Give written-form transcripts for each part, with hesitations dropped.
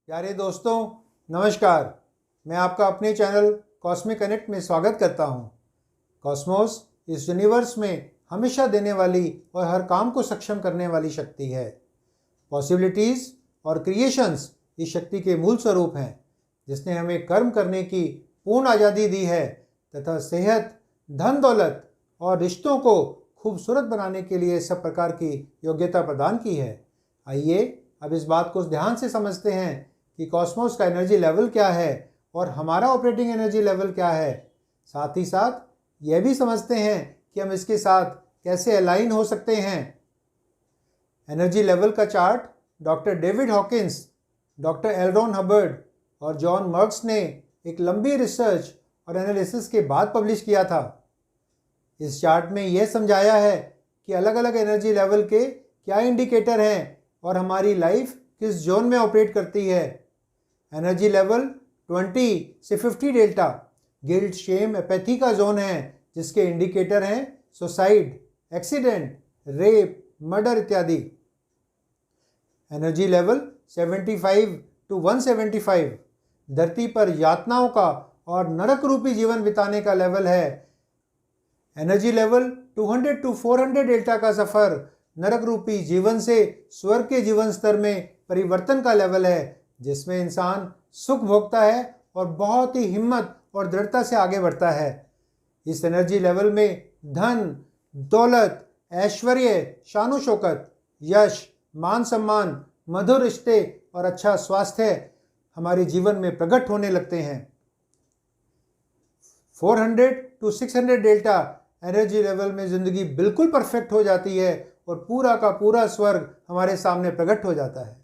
प्यारे दोस्तों, नमस्कार। मैं आपका अपने चैनल कॉस्मिक कनेक्ट में स्वागत करता हूँ। कॉस्मोस इस यूनिवर्स में हमेशा देने वाली और हर काम को सक्षम करने वाली शक्ति है। पॉसिबिलिटीज़ और क्रिएशंस इस शक्ति के मूल स्वरूप हैं, जिसने हमें कर्म करने की पूर्ण आज़ादी दी है तथा सेहत, धन दौलत और रिश्तों को खूबसूरत बनाने के लिए सब प्रकार की योग्यता प्रदान की है। आइए अब इस बात को ध्यान से समझते हैं कि कॉस्मोस का एनर्जी लेवल क्या है और हमारा ऑपरेटिंग एनर्जी लेवल क्या है। साथ ही साथ यह भी समझते हैं कि हम इसके साथ कैसे अलाइन हो सकते हैं। एनर्जी लेवल का chart doctor David Hawkins, doctor L Ron Hubbard और जॉन मर्क्स ने एक लंबी रिसर्च और एनालिसिस के बाद पब्लिश किया था। इस चार्ट में यह समझाया है कि अलग अलग एनर्जी लेवल के क्या इंडिकेटर हैं और हमारी लाइफ किस जोन में ऑपरेट करती है। एनर्जी लेवल 20 से 50 डेल्टा गिल्ट, शेम, एपैथी का जोन है, जिसके इंडिकेटर हैं सुसाइड, एक्सीडेंट, रेप, मर्डर इत्यादि। एनर्जी लेवल 75 to 175 धरती पर यातनाओं का और नरक रूपी जीवन बिताने का लेवल है। एनर्जी लेवल 200 to 400 डेल्टा का सफर नरक रूपी जीवन से स्वर्ग के जीवन स्तर में परिवर्तन का लेवल है, जिसमें इंसान सुख भोगता है और बहुत ही हिम्मत और दृढ़ता से आगे बढ़ता है। इस एनर्जी लेवल में धन, दौलत, ऐश्वर्य, शानो शौकत, यश, मान सम्मान, मधुर रिश्ते और अच्छा स्वास्थ्य हमारे जीवन में प्रकट होने लगते हैं। 400 to 600 डेल्टा एनर्जी लेवल में ज़िंदगी बिल्कुल परफेक्ट हो जाती है और पूरा का पूरा स्वर्ग हमारे सामने प्रकट हो जाता है।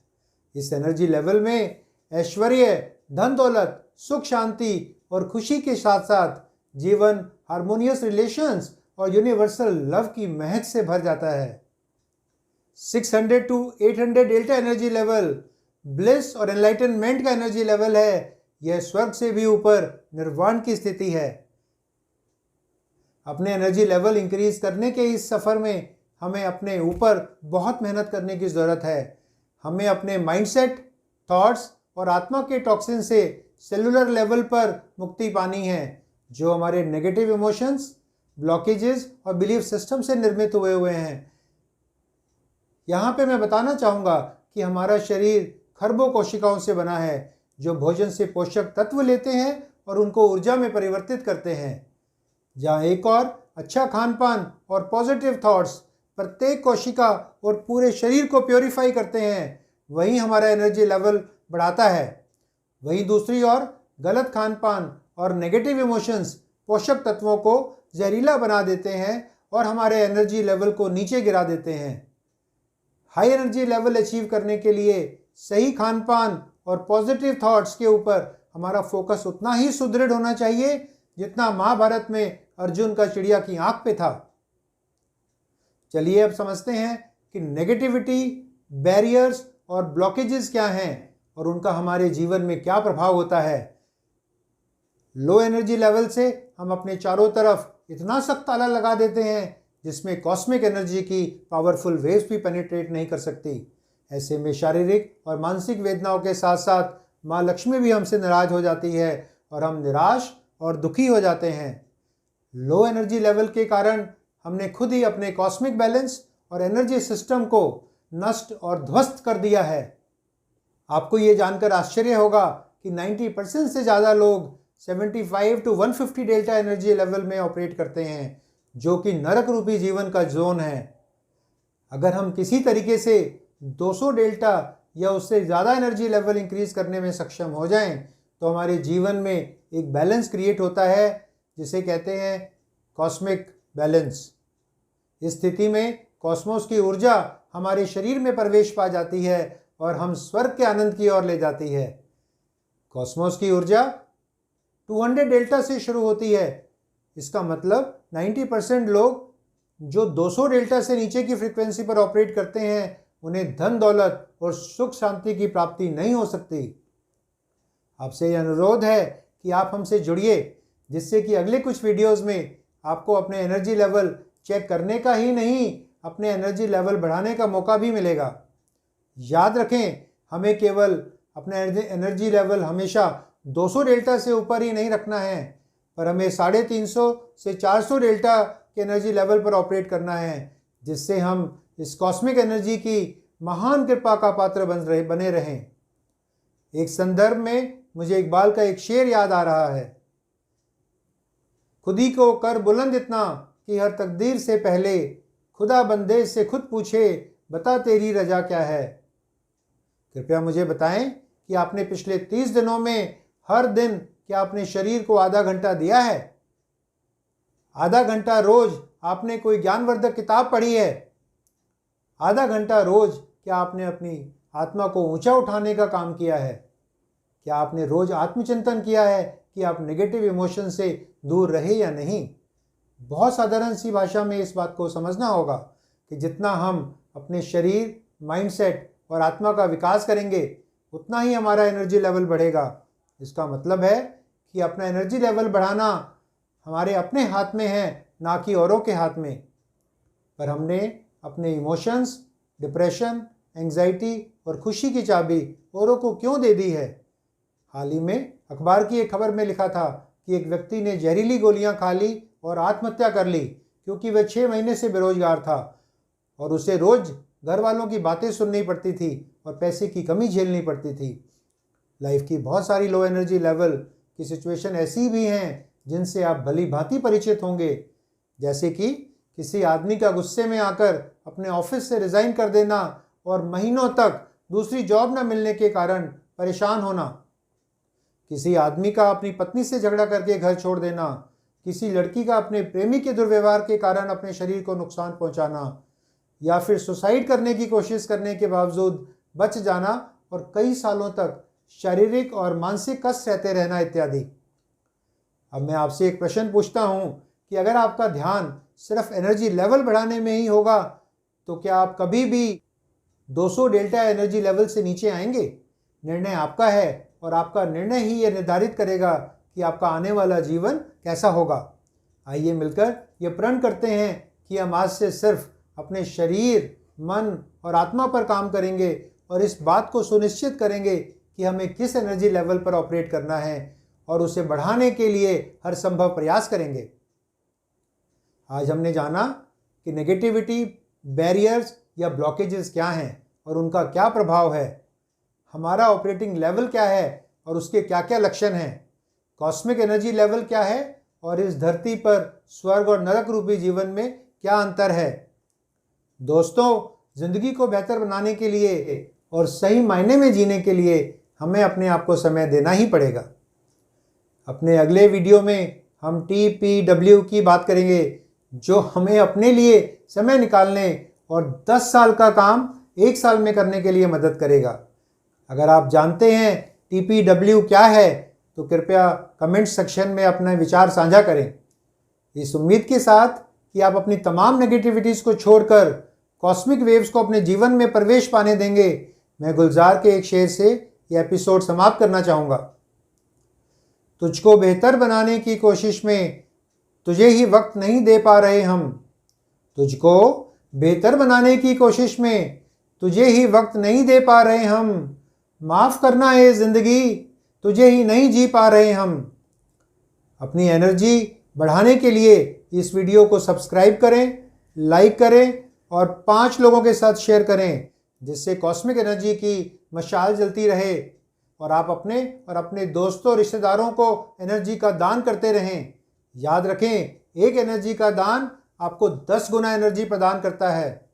इस एनर्जी लेवल में ऐश्वर्य, धन दौलत, सुख शांति और खुशी के साथ साथ जीवन हार्मोनियस रिलेशंस और यूनिवर्सल लव की महक से भर जाता है। 600 to 800 delta energy level bliss और एनलाइटनमेंट का एनर्जी लेवल है। यह स्वर्ग से भी ऊपर निर्वाण की स्थिति है। अपने एनर्जी लेवल इंक्रीज करने के इस सफ़र में हमें अपने ऊपर बहुत मेहनत करने की ज़रूरत है। हमें अपने माइंडसेट, थॉट्स और आत्मा के टॉक्सिन से सेलुलर लेवल पर मुक्ति पानी है, जो हमारे नेगेटिव इमोशंस, ब्लॉकेजेस और बिलीफ सिस्टम से निर्मित हुए हैं। यहाँ पे मैं बताना चाहूँगा कि हमारा शरीर खरबों कोशिकाओं से बना है, जो भोजन से पोषक तत्व लेते हैं और उनको ऊर्जा में परिवर्तित करते हैं। जहाँ एक और अच्छा खान पान और पॉजिटिव थॉट्स प्रत्येक कोशिका और पूरे शरीर को प्योरीफाई करते हैं, वहीं हमारा एनर्जी लेवल बढ़ाता है। वहीं दूसरी ओर गलत खान पान और नेगेटिव इमोशंस पोषक तत्वों को जहरीला बना देते हैं और हमारे एनर्जी लेवल को नीचे गिरा देते हैं। हाई एनर्जी लेवल अचीव करने के लिए सही खान पान और पॉजिटिव थॉट्स के ऊपर हमारा फोकस उतना ही सुदृढ़ होना चाहिए जितना महाभारत में अर्जुन का चिड़िया की आंख पे था। चलिए अब समझते हैं कि नेगेटिविटी, बैरियर्स और ब्लॉकेजेस क्या हैं और उनका हमारे जीवन में क्या प्रभाव होता है। लो एनर्जी लेवल से हम अपने चारों तरफ इतना सख्त ताला लगा देते हैं जिसमें कॉस्मिक एनर्जी की पावरफुल वेव्स भी पेनिट्रेट नहीं कर सकती। ऐसे में शारीरिक और मानसिक वेदनाओं के साथ साथ माँ लक्ष्मी भी हमसे नाराज हो जाती है और हम निराश और दुखी हो जाते हैं। लो एनर्जी लेवल के कारण हमने खुद ही अपने कॉस्मिक बैलेंस और एनर्जी सिस्टम को नष्ट और ध्वस्त कर दिया है। आपको ये जानकर आश्चर्य होगा कि 90% से ज़्यादा लोग 75 to 150 डेल्टा एनर्जी लेवल में ऑपरेट करते हैं, जो कि नरक रूपी जीवन का जोन है। अगर हम किसी तरीके से 200 डेल्टा या उससे ज़्यादा एनर्जी लेवल इंक्रीज करने में सक्षम हो जाएं, तो हमारे जीवन में एक बैलेंस क्रिएट होता है, जिसे कहते हैं कॉस्मिक बैलेंस। इस स्थिति में कॉस्मोस की ऊर्जा हमारे शरीर में प्रवेश पा जाती है और हम स्वर्ग के आनंद की ओर ले जाती है। कॉस्मोस की ऊर्जा 200 डेल्टा से शुरू होती है। इसका मतलब 90% लोग जो 200 डेल्टा से नीचे की फ्रीक्वेंसी पर ऑपरेट करते हैं, उन्हें धन दौलत और सुख शांति की प्राप्ति नहीं हो सकती। आपसे यह अनुरोध है कि आप हमसे जुड़िए, जिससे कि अगले कुछ वीडियोस में आपको अपने एनर्जी लेवल चेक करने का ही नहीं, अपने एनर्जी लेवल बढ़ाने का मौका भी मिलेगा। याद रखें, हमें केवल अपना एनर्जी लेवल हमेशा 200 डेल्टा से ऊपर ही नहीं रखना है, पर हमें 350 से 400 डेल्टा के एनर्जी लेवल पर ऑपरेट करना है, जिससे हम इस कॉस्मिक एनर्जी की महान कृपा का पात्र बने रहें। एक संदर्भ में मुझे इकबाल का एक शेर याद आ रहा है, खुदी को कर बुलंद इतना कि हर तकदीर से पहले खुदा बंदे से खुद पूछे बता तेरी रजा क्या है। कृपया मुझे बताएं कि आपने पिछले 30 दिनों में हर दिन क्या अपने शरीर को आधा घंटा दिया है? आधा घंटा रोज आपने कोई ज्ञानवर्धक किताब पढ़ी है? आधा घंटा रोज क्या आपने अपनी आत्मा को ऊंचा उठाने का काम किया है? क्या आपने रोज आत्मचिंतन किया है कि आप नेगेटिव इमोशन से दूर रहे या नहीं? बहुत साधारण सी भाषा में इस बात को समझना होगा कि जितना हम अपने शरीर, माइंडसेट और आत्मा का विकास करेंगे उतना ही हमारा एनर्जी लेवल बढ़ेगा। इसका मतलब है कि अपना एनर्जी लेवल बढ़ाना हमारे अपने हाथ में है, ना कि औरों के हाथ में। पर हमने अपने इमोशंस, डिप्रेशन, एंग्जाइटी और खुशी की चाबी औरों को क्यों दे दी है? हाल ही में अखबार की एक खबर में लिखा था कि एक व्यक्ति ने जहरीली गोलियां खा ली और आत्महत्या कर ली क्योंकि वह 6 महीने से बेरोजगार था और उसे रोज घर वालों की बातें सुननी पड़ती थी और पैसे की कमी झेलनी पड़ती थी। लाइफ की बहुत सारी लो एनर्जी लेवल की सिचुएशन ऐसी भी हैं जिनसे आप भली भांति परिचित होंगे, जैसे कि किसी आदमी का गुस्से में आकर अपने ऑफिस से रिजाइन कर देना और महीनों तक दूसरी जॉब न मिलने के कारण परेशान होना, किसी आदमी का अपनी पत्नी से झगड़ा करके घर छोड़ देना, किसी लड़की का अपने प्रेमी के दुर्व्यवहार के कारण अपने शरीर को नुकसान पहुंचाना, या फिर सुसाइड करने की कोशिश करने के बावजूद बच जाना और कई सालों तक शारीरिक और मानसिक कष्ट सहते रहना इत्यादि। अब मैं आपसे एक प्रश्न पूछता हूं कि अगर आपका ध्यान सिर्फ एनर्जी लेवल बढ़ाने में ही होगा तो क्या आप कभी भी 200 डेल्टा एनर्जी लेवल से नीचे आएंगे? निर्णय आपका है और आपका निर्णय ही यह निर्धारित करेगा कि आपका आने वाला जीवन कैसा होगा। आइए मिलकर यह प्रण करते हैं कि हम आज से सिर्फ अपने शरीर, मन और आत्मा पर काम करेंगे और इस बात को सुनिश्चित करेंगे कि हमें किस एनर्जी लेवल पर ऑपरेट करना है और उसे बढ़ाने के लिए हर संभव प्रयास करेंगे। आज हमने जाना कि नेगेटिविटी, बैरियर्स या ब्लॉकेजेस क्या हैं और उनका क्या प्रभाव है, हमारा ऑपरेटिंग लेवल क्या है और उसके क्या क्या लक्षण हैं, कॉस्मिक एनर्जी लेवल क्या है और इस धरती पर स्वर्ग और नरक रूपी जीवन में क्या अंतर है। दोस्तों, जिंदगी को बेहतर बनाने के लिए और सही मायने में जीने के लिए हमें अपने आप को समय देना ही पड़ेगा। अपने अगले वीडियो में हम TPW की बात करेंगे, जो हमें अपने लिए समय निकालने और 10 साल का काम 1 साल में करने के लिए मदद करेगा। अगर आप जानते हैं TPW क्या है तो कृपया कमेंट सेक्शन में अपना विचार साझा करें। इस उम्मीद के साथ कि आप अपनी तमाम नेगेटिविटीज़ को छोड़कर कॉस्मिक वेव्स को अपने जीवन में प्रवेश पाने देंगे, मैं गुलजार के एक शेर से यह एपिसोड समाप्त करना चाहूँगा। तुझको बेहतर बनाने की कोशिश में तुझे ही वक्त नहीं दे पा रहे हम। तुझको बेहतर बनाने की कोशिश में तुझे ही वक्त नहीं दे पा रहे हम। माफ़ करना है ज़िंदगी, तुझे ही नहीं जी पा रहे हम। अपनी एनर्जी बढ़ाने के लिए इस वीडियो को सब्सक्राइब करें, लाइक करें और 5 लोगों के साथ शेयर करें, जिससे कॉस्मिक एनर्जी की मशाल जलती रहे और आप अपने और अपने दोस्तों और रिश्तेदारों को एनर्जी का दान करते रहें। याद रखें, एक एनर्जी का दान आपको 10 गुना एनर्जी प्रदान करता है।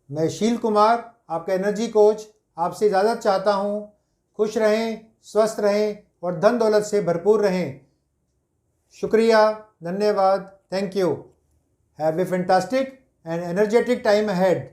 मैं शील कुमार, आपका एनर्जी कोच, आपसे इजाज़त चाहता हूँ। खुश रहें, स्वस्थ रहें और धन दौलत से भरपूर रहें। शुक्रिया, धन्यवाद, thank you. Have a fantastic and energetic time ahead.